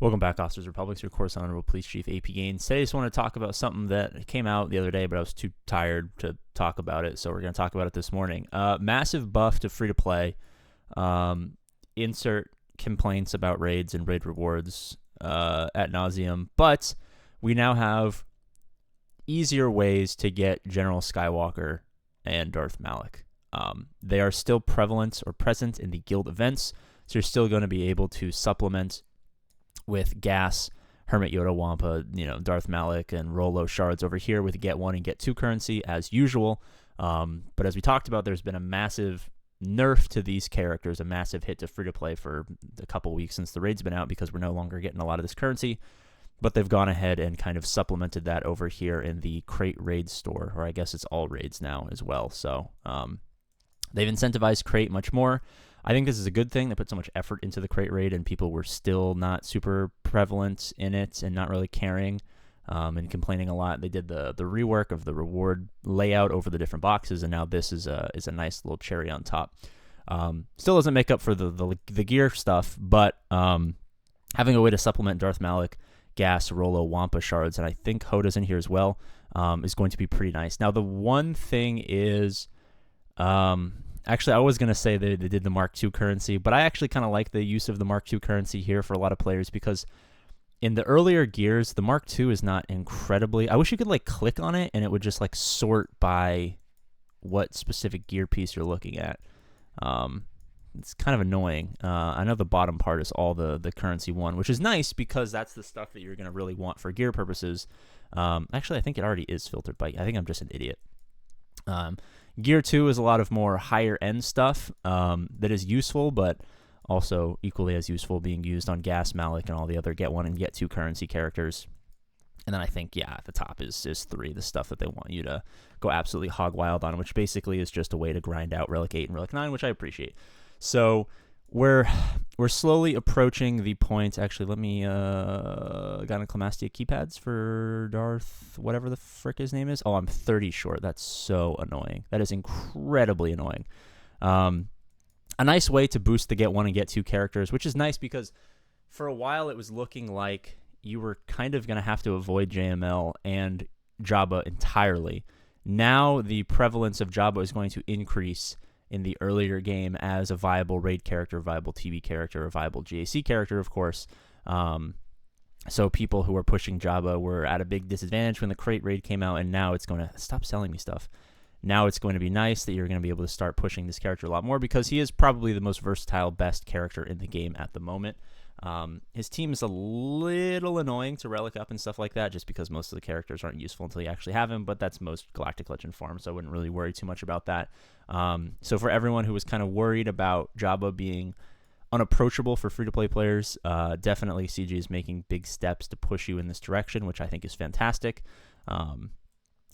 Welcome back, Officers Republics, your course Honorable Police Chief APGAINS. Today I just want to talk about something that came out the other day, but I was too tired to talk about it, so we're going to talk about it this morning. Massive buff to free-to-play. Insert complaints about raids and raid rewards ad nauseum, but we now have easier ways to get General Skywalker and Darth Malak. They are still prevalent or present in the guild events, so you're still going to be able to supplement with gas, Hermit Yoda Wampa, Darth Malak, and Rolo shards over here with Get 1 and Get 2 currency as usual. But as we talked about, there's been a massive nerf to these characters, a massive hit to free-to-play for a couple weeks since the raid's been out because we're no longer getting a lot of this currency. But they've gone ahead and kind of supplemented that over here in the Crate Raid store, or I guess it's all raids now as well. So they've incentivized Crate much more. I think this is a good thing. They put so much effort into the Crate Raid, and people were still not super prevalent in it and not really caring and complaining a lot. They did the rework of the reward layout over the different boxes, and now this is a nice little cherry on top. Still doesn't make up for the gear stuff, but having a way to supplement Darth Malak, Gas, Rolo, Wampa shards, and I think Hoda's in here as well, is going to be pretty nice. Now, the one thing is... Actually, I was going to say they did the Mark II currency, but I actually kind of like the use of the Mark II currency here for a lot of players because in the earlier gears, the Mark II is not incredibly... I wish you could click on it and it would just sort by what specific gear piece you're looking at. It's kind of annoying. I know the bottom part is all the currency one, which is nice because that's the stuff that you're going to really want for gear purposes. Actually, I think it already is filtered by... I think I'm just an idiot. Gear 2 is a lot of more higher end stuff that is useful, but also equally as useful being used on Gas, Malak, and all the other Get 1 and Get 2 currency characters. And then I think, at the top is 3, the stuff that they want you to go absolutely hog wild on, which basically is just a way to grind out Relic 8 and Relic 9, which I appreciate. So we're slowly approaching the point. Actually, let me Gyneclomastia keypads for Darth, whatever the frick his name is. Oh, I'm 30 short. That's so annoying. That is incredibly annoying. A nice way to boost the Get 1 and Get 2 characters, which is nice because for a while it was looking like you were kind of going to have to avoid JML and Jabba entirely. Now the prevalence of Jabba is going to increase in the earlier game as a viable raid character, viable TV character, a viable GAC character, of course. So people who are pushing Jabba were at a big disadvantage when the Crate Raid came out, and now it's going to... Stop selling me stuff. Now it's going to be nice that you're going to be able to start pushing this character a lot more because he is probably the most versatile, best character in the game at the moment. His team is a little annoying to relic up and stuff like that just because most of the characters aren't useful until you actually have him, but that's most Galactic Legend farms, so I wouldn't really worry too much about that. So for everyone who was kind of worried about Jabba being unapproachable for free-to-play players, definitely CG is making big steps to push you in this direction, which I think is fantastic.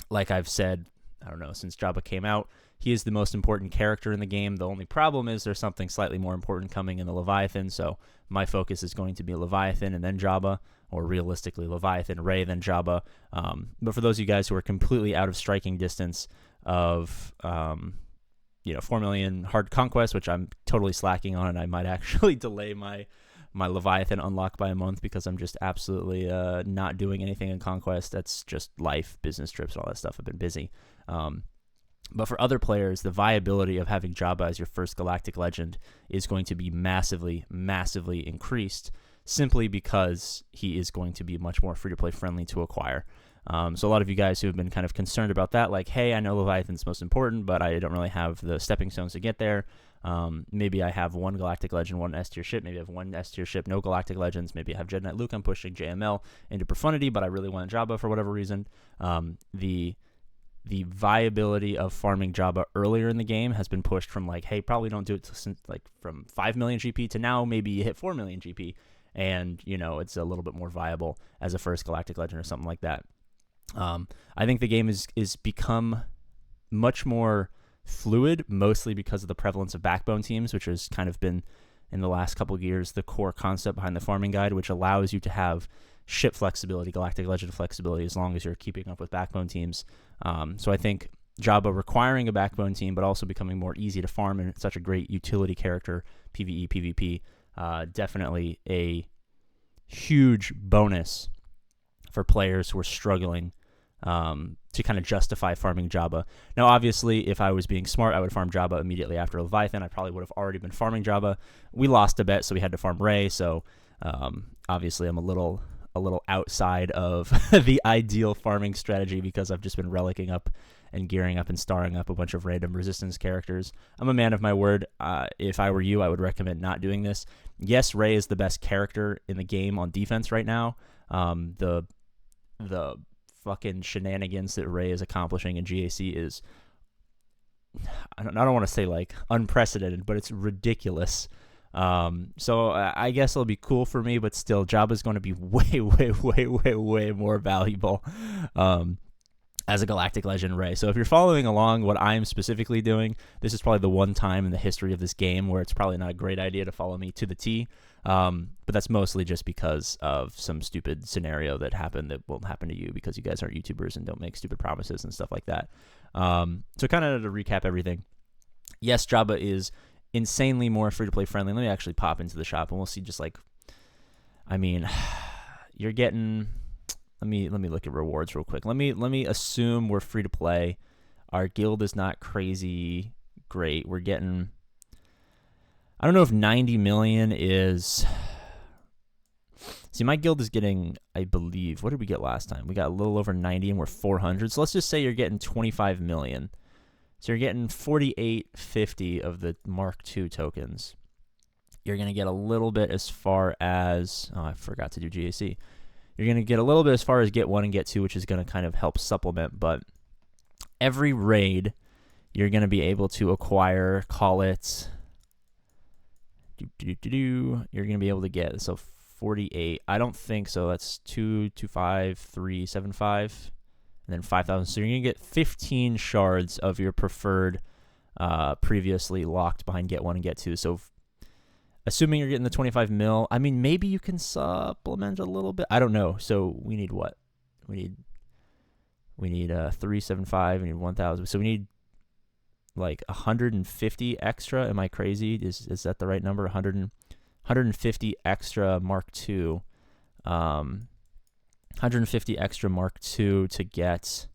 Like I've said, I don't know, since Jabba came out, he is the most important character in the game. The only problem is there's something slightly more important coming in the Leviathan, so my focus is going to be Leviathan and then Jabba, or realistically Leviathan, Rey, then Jabba. But for those of you guys who are completely out of striking distance of 4 million hard conquest, which I'm totally slacking on, and I might actually delay my Leviathan unlock by a month because I'm just absolutely not doing anything in conquest. That's just life, business trips, all that stuff. I've been busy. But for other players, the viability of having Jabba as your first Galactic Legend is going to be massively, massively increased simply because he is going to be much more free-to-play friendly to acquire. So a lot of you guys who have been kind of concerned about that, like, hey, I know Leviathan's most important, but I don't really have the stepping stones to get there. Maybe I have one Galactic Legend, one S-tier ship. Maybe I have one S-tier ship, no Galactic Legends. Maybe I have Jedi Knight Luke. I'm pushing JML into Profundity, but I really want Jabba for whatever reason. The viability of farming Jabba earlier in the game has been pushed from hey, probably don't do it from 5 million GP to now maybe you hit 4 million GP, and it's a little bit more viable as a first Galactic Legend or something like that. I think the game is become much more fluid, mostly because of the prevalence of backbone teams, which has kind of been in the last couple of years the core concept behind the farming guide, which allows you to have ship flexibility, Galactic Legend flexibility, as long as you're keeping up with backbone teams. So I think Jabba requiring a backbone team, but also becoming more easy to farm and such a great utility character, PvE, PvP, definitely a huge bonus for players who are struggling to kind of justify farming Jabba. Now, obviously, if I was being smart, I would farm Jabba immediately after Leviathan. I probably would have already been farming Jabba. We lost a bet, so we had to farm Rey. So obviously, I'm a little outside of the ideal farming strategy because I've just been relicking up and gearing up and starring up a bunch of random resistance characters. I'm a man of my word. If I were you, I would recommend not doing this. Yes, Rey is the best character in the game on defense right now. The fucking shenanigans that Rey is accomplishing in GAC is, I don't want to say like unprecedented, but it's ridiculous. So I guess it'll be cool for me, but still, Jabba's going to be way more valuable as a Galactic Legend Rey. So if you're following along what I'm specifically doing, this is probably the one time in the history of this game where it's probably not a great idea to follow me to the T. But that's mostly just because of some stupid scenario that happened that won't happen to you because you guys aren't YouTubers and don't make stupid promises and stuff like that. So kind of to recap everything. Yes, Jabba is insanely more free-to-play friendly. Let me actually pop into the shop and we'll see just like, I mean, you're getting, let me look at rewards real quick. Let me assume we're free-to-play. Our guild is not crazy great. We're getting, I don't know if 90 million is... See, my guild is getting, I believe, what did we get last time? We got a little over 90 and we're 400. So let's just say you're getting 25 million. So you're getting 4850 of the Mark II tokens. You're going to get a little bit as far as... Oh, I forgot to do GAC. You're going to get a little bit as far as get 1 and get 2, which is going to kind of help supplement. But every raid, you're going to be able to acquire, call it... You're going to be able to get, so 48. I don't think so. That's 225, 375, and then 5,000. So you're going to get 15 shards of your preferred previously locked behind get 1 and get 2. So assuming you're getting the 25 mil, I mean, maybe you can supplement a little bit. I don't know. So we need what? We need 375. We need 1,000. So we need like 150 extra. Am I crazy? Is that the right number? 150 extra Mark II. 150 extra Mark II to get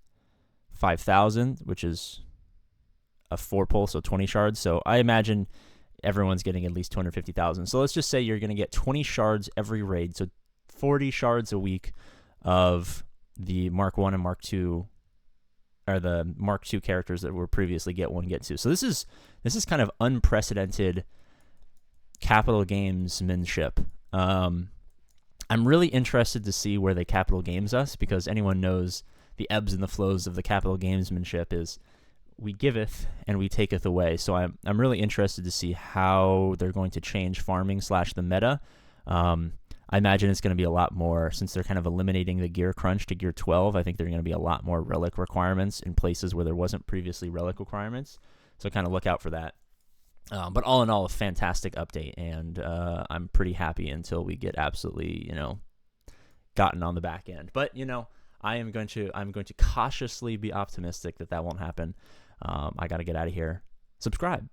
5,000, which is a 4 pull, so 20 shards. So I imagine everyone's getting at least 250,000. So let's just say you're going to get 20 shards every raid, so 40 shards a week of the Mark I and Mark II, or the Mark II characters that were previously get 1, get 2. So this is kind of unprecedented capital gamesmanship. I'm really interested to see where they capital games us, because anyone knows the ebbs and the flows of the capital gamesmanship is we giveth and we taketh away. So I'm really interested to see how they're going to change farming / the meta. I imagine it's going to be a lot more, since they're kind of eliminating the gear crunch to gear 12. I think there are going to be a lot more relic requirements in places where there wasn't previously relic requirements. So kind of look out for that. But all in all, a fantastic update, and I'm pretty happy until we get absolutely, gotten on the back end. But I'm going to cautiously be optimistic that won't happen. I got to get out of here. Subscribe.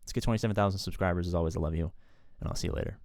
Let's get 27,000 subscribers. As always, I love you, and I'll see you later.